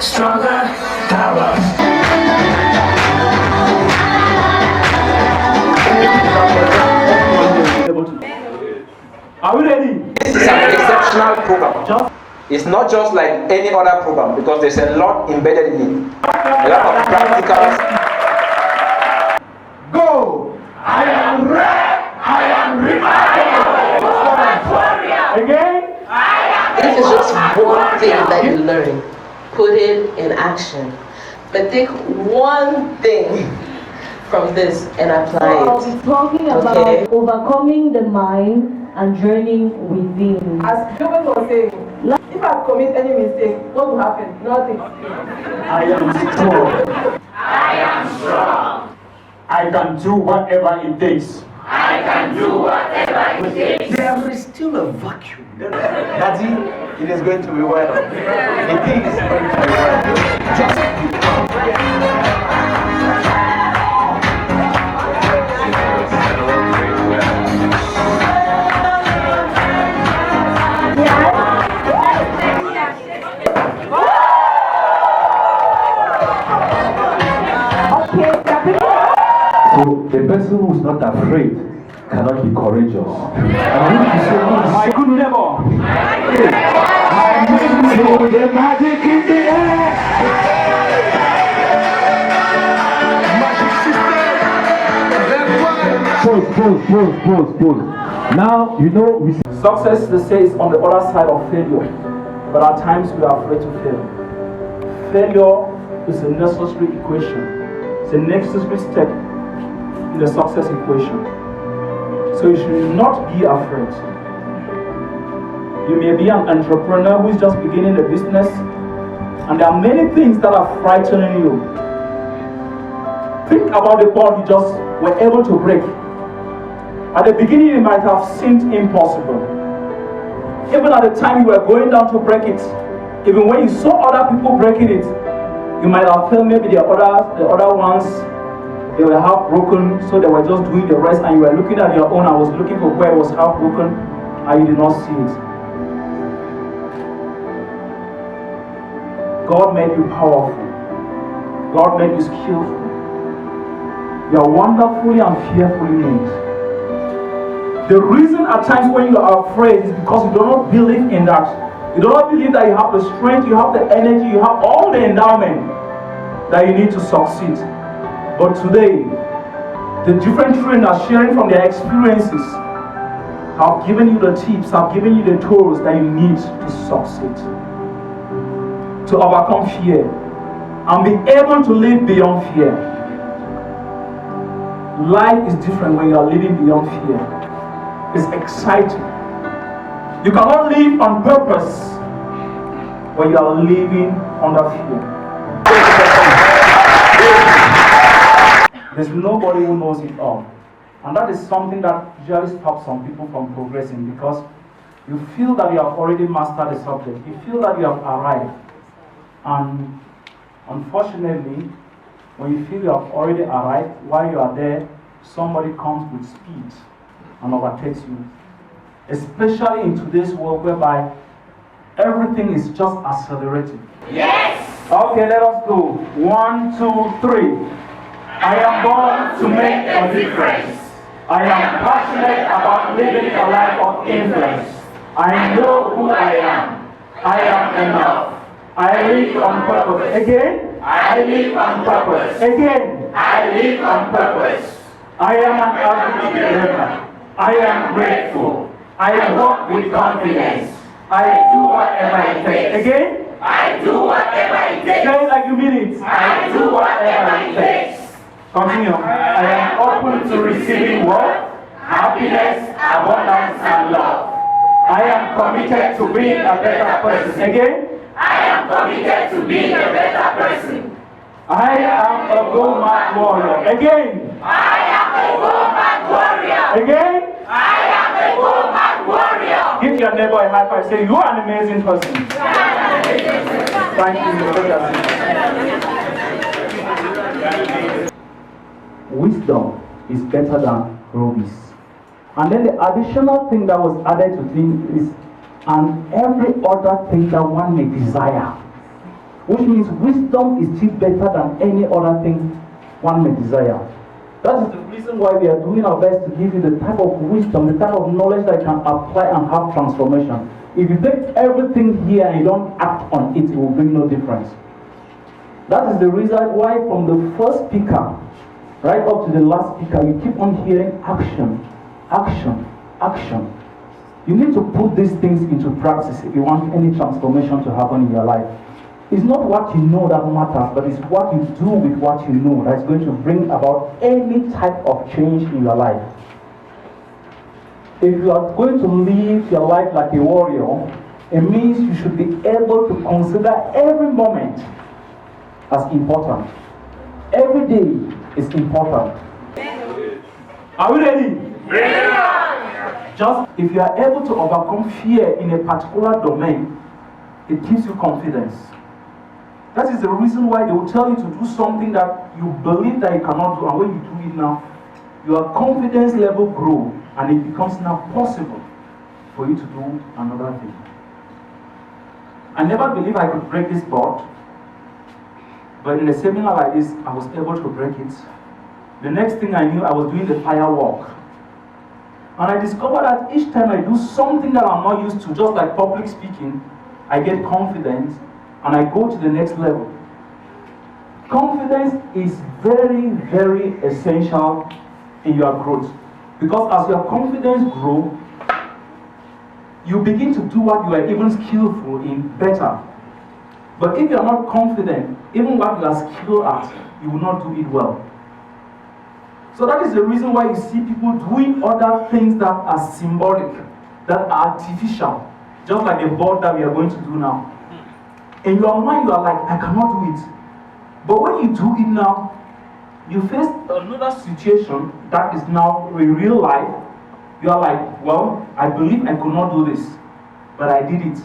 stronger power. Are we ready? This is an exceptional program. It's not just like any other program because there's a lot embedded in it. A lot of practicals. Go! I am red. I am remarkable. Again? This is just one thing that you learn. Put it in action. But take one thing from this and apply it. I'll be talking about overcoming the mind and journeying within. As Joven was saying, if I commit any mistake, what will happen? Nothing. I am strong. I am strong. I can do whatever it takes. I can do whatever it takes. There is still a vacuum. Daddy, it is going to be well. The thing is going to be well. Just be calm. So the person who is not afraid cannot be courageous. And if you say, My good neighbor. the magic in the air. Pause. Now, you know, we Success, they say, is on the other side of failure. But at times we are afraid to fail. Failure is a necessary equation. It's a necessary step in the success equation. So you should not be afraid. You may be an entrepreneur who is just beginning a business, and there are many things that are frightening you. Think about the bond you just were able to break. At the beginning, it might have seemed impossible. Even at the time you were going down to break it, even when you saw other people breaking it, you might have felt maybe the other ones, they were half broken, so they were just doing the rest, and you were looking at your own. I was looking for where it was half broken, and you did not see it. God made you powerful. God made you skillful. You are wonderfully and fearfully made. The reason at times when you are afraid is because you do not believe in that. You do not believe that you have the strength, you have the energy, you have all the endowment that you need to succeed. But today, the different trainers sharing from their experiences have given you the tips, have given you the tools that you need to succeed. To overcome fear and be able to live beyond fear. Life is different when you are living beyond fear. It's exciting. You cannot live on purpose when you are living under fear. There's nobody who knows it all. And that is something that usually stops some people from progressing, because you feel that you have already mastered the subject. You feel that you have arrived. And unfortunately, when you feel you have already arrived, while you are there, somebody comes with speed and overtakes you. Especially in today's world whereby everything is just accelerated. Yes. Okay, let us go. 1, 2, 3. I am born to make a difference. I am passionate about living a life of influence. I know who I am. I am enough. I live on purpose. Again? I live on purpose. Again? I live on purpose. I am an average learner. I am grateful. I walk with confidence. I do whatever it takes. Again? I do whatever it takes. Say it like you mean it. I do whatever it takes. Continue. I am open to receiving wealth, happiness, abundance, and love. I am committed to being a better person. Again? I am committed to being a better person. I am a GoMAD warrior. Again? I am a GoMAD warrior. Again? I am a GoMAD warrior. Give your neighbor a high five. Say, you are an amazing person. Thank you. Wisdom is better than rubies. And then the additional thing that was added to things is, and every other thing that one may desire. which means wisdom is still better than any other thing one may desire. That is the reason why we are doing our best to give you the type of wisdom, the type of knowledge that can apply and have transformation. If you take everything here and you don't act on it, it will bring no difference. That is the reason why from the first speaker right up to the last speaker, you keep on hearing action, action, action. You need to put these things into practice if you want any transformation to happen in your life. It's not what you know that matters, but it's what you do with what you know that's going to bring about any type of change in your life. If you are going to live your life like a warrior, it means you should be able to consider every moment as important. Every day is important. Are we ready? Yeah. Just if you are able to overcome fear in a particular domain, it gives you confidence. That is the reason why they will tell you to do something that you believe that you cannot do, and when you do it now, your confidence level grows, and it becomes now possible for you to do another thing. I never believed I could break this board, but in a seminar like this, I was able to break it. The next thing I knew, I was doing the firework. And I discovered that each time I do something that I'm not used to, just like public speaking, I get confidence and I go to the next level. Confidence is very, very essential in your growth. Because as your confidence grows, you begin to do what you are even skillful in better. But if you are not confident, even what you are skilled at, you will not do it well. So that is the reason why you see people doing other things that are symbolic, that are artificial, just like the board that we are going to do now. In your mind, you are like, I cannot do it. But when you do it now, you face another situation that is now in real life. You are like, well, I believe I could not do this, but I did it.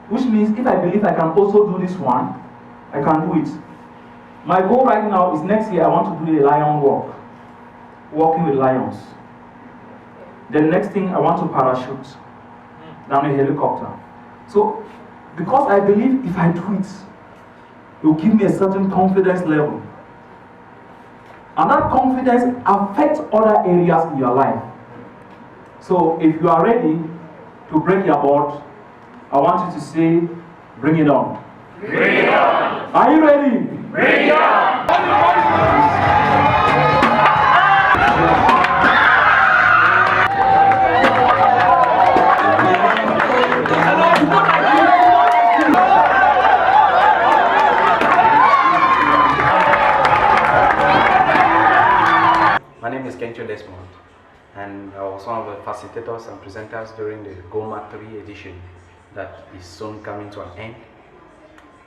Which means if I believe I can also do this one, I can do it. My goal right now is next year I want to do a lion walk. Walking with lions. The next thing I want to parachute down a helicopter. So, because I believe if I do it, it will give me a certain confidence level. And that confidence affects other areas in your life. So, if you are ready to break your board, I want you to say, bring it on. Bring it on. Are you ready? Bring it on. My name is Kencho Desmond, and I was one of the facilitators and presenters during the GoMAD 3 edition that is soon coming to an end.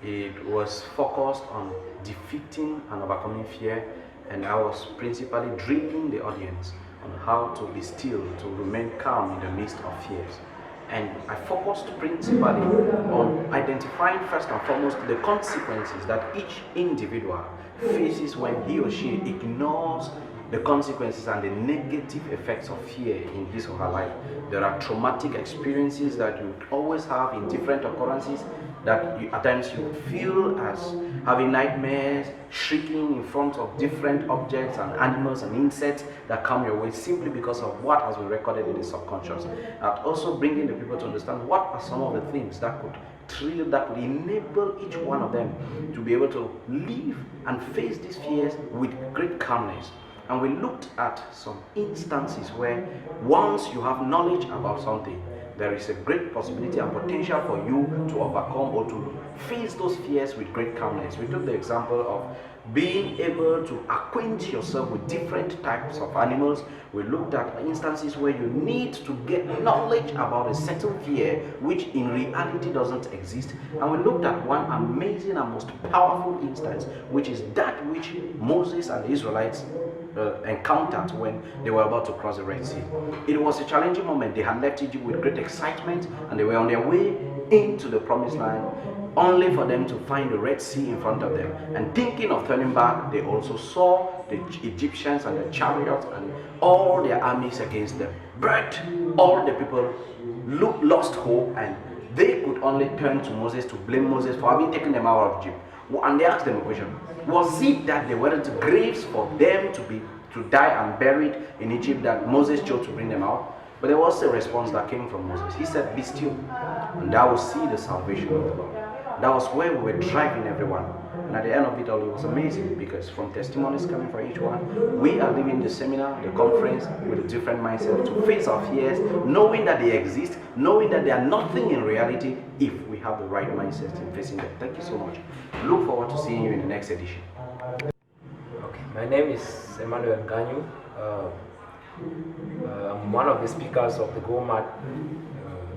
It was focused on defeating and overcoming fear, and I was principally drilling the audience on how to be still, to remain calm in the midst of fears. And I focused principally on identifying first and foremost the consequences that each individual faces when he or she ignores the consequences and the negative effects of fear in his or her life. There are traumatic experiences that you always have in different occurrences that at times you feel as having nightmares, shrieking in front of different objects and animals and insects that come your way simply because of what has been recorded in the subconscious. And also bringing the people to understand what are some of the things that could enable each one of them to be able to live and face these fears with great calmness. And we looked at some instances where once you have knowledge about something, there is a great possibility and potential for you to overcome or to face those fears with great calmness. We took the example of being able to acquaint yourself with different types of animals. We looked at instances where you need to get knowledge about a certain fear which in reality doesn't exist. And we looked at one amazing and most powerful instance, which is that which Moses and the Israelites encountered when they were about to cross the Red Sea. It was a challenging moment. They had left Egypt with great excitement and they were on their way into the promised land, only for them to find the Red Sea in front of them. And thinking of turning back, they also saw the Egyptians and the chariots and all their armies against them. But all the people lost hope, and they could only turn to Moses to blame Moses for having taken them out of Egypt. And they asked them a question: was it that there weren't graves for them to die and buried in Egypt that Moses chose to bring them out? But there was a response that came from Moses. He said, "Be still, and thou will see the salvation of the Lord." That was where we were driving everyone. And at the end of it all, it was amazing, because from testimonies coming from each one, we are leaving the seminar, the conference, with a different mindset to face our fears, knowing that they exist, knowing that they are nothing in reality if we have the right mindset in facing them. Thank you so much. Look forward to seeing you in the next edition. Okay, my name is Emmanuel Ganyu. I'm one of the speakers of the GoMAD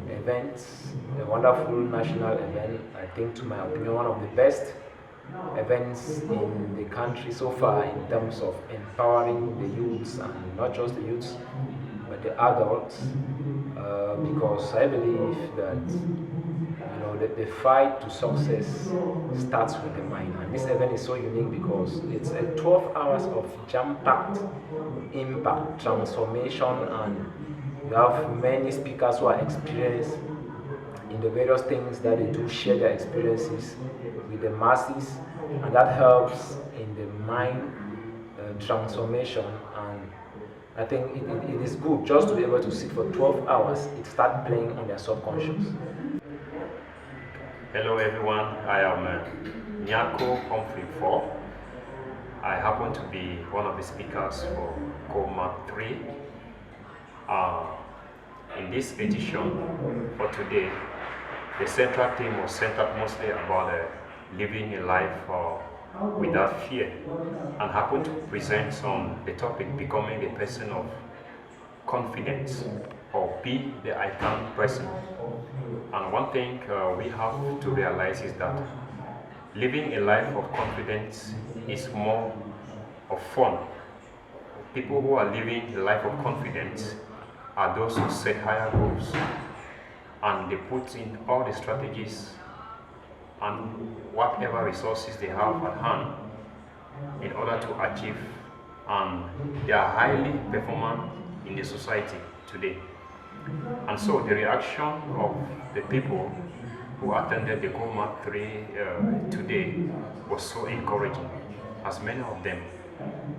events, a wonderful national event. I think, to my opinion, one of the best events in the country so far in terms of empowering the youths, and not just the youths, but the adults, because I believe that the fight to success starts with the mind. And this event is so unique because it's a 12 hours of jam-packed impact, transformation, and you have many speakers who are experienced in the various things that they do, share their experiences with the masses, and that helps in the mind transformation. And I think it is good just to be able to sit for 12 hours, it starts playing on their subconscious. Hello everyone, I am Nyako Humphrey 4. I happen to be one of the speakers for GoMAD 3. In this edition for today, the central theme was centered mostly about living a life without fear, and happened to present on the topic becoming a person of confidence, or be the I can person. And one thing we have to realize is that living a life of confidence is more of fun. People who are living a life of confidence are those who set higher goals, and they put in all the strategies and whatever resources they have at hand in order to achieve, and they are highly performant in the society today. And so the reaction of the people who attended the GoMAD 3 today was so encouraging, as many of them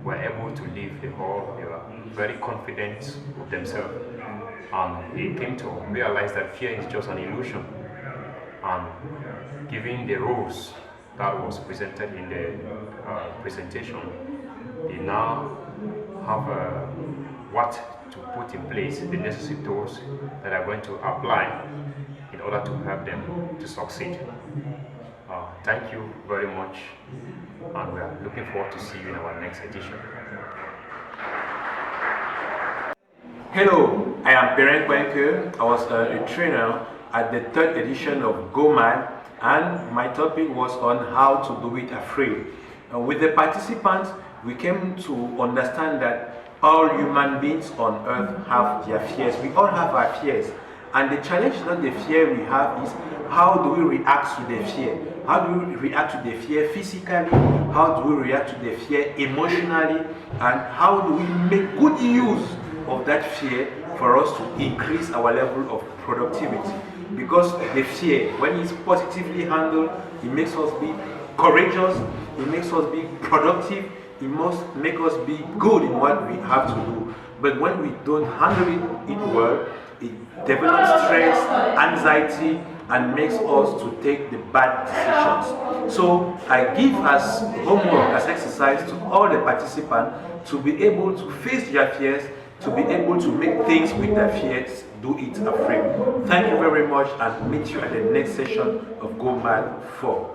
were able to live the whole, they were very confident of themselves, and they came to realize that fear is just an illusion. And given the rules that was presented in the presentation, they now have what to put in place, the necessary tools that are going to apply in order to help them to succeed. Thank you very much, and we are looking forward to see you in our next edition. Hello, I am Perrin Kwenke. I was a trainer at the 3rd edition of GoMAD, and my topic was on how to do it afraid. With the participants, we came to understand that all human beings on earth have their fears. We all have our fears. And the challenge, not the fear we have, is how do we react to the fear? How do we react to the fear physically? How do we react to the fear emotionally? And how do we make good use of that fear for us to increase our level of productivity? Because the fear, when it's positively handled, it makes us be courageous, it makes us be productive, it must make us be good in what we have to do. But when we don't handle it well, it develops stress, anxiety, and makes us to take the bad decisions. So I give as homework, as exercise to all the participants to be able to face their fears, to be able to make things with their fears, do it afraid. Thank you very much, and meet you at the next session of GoMAD 4.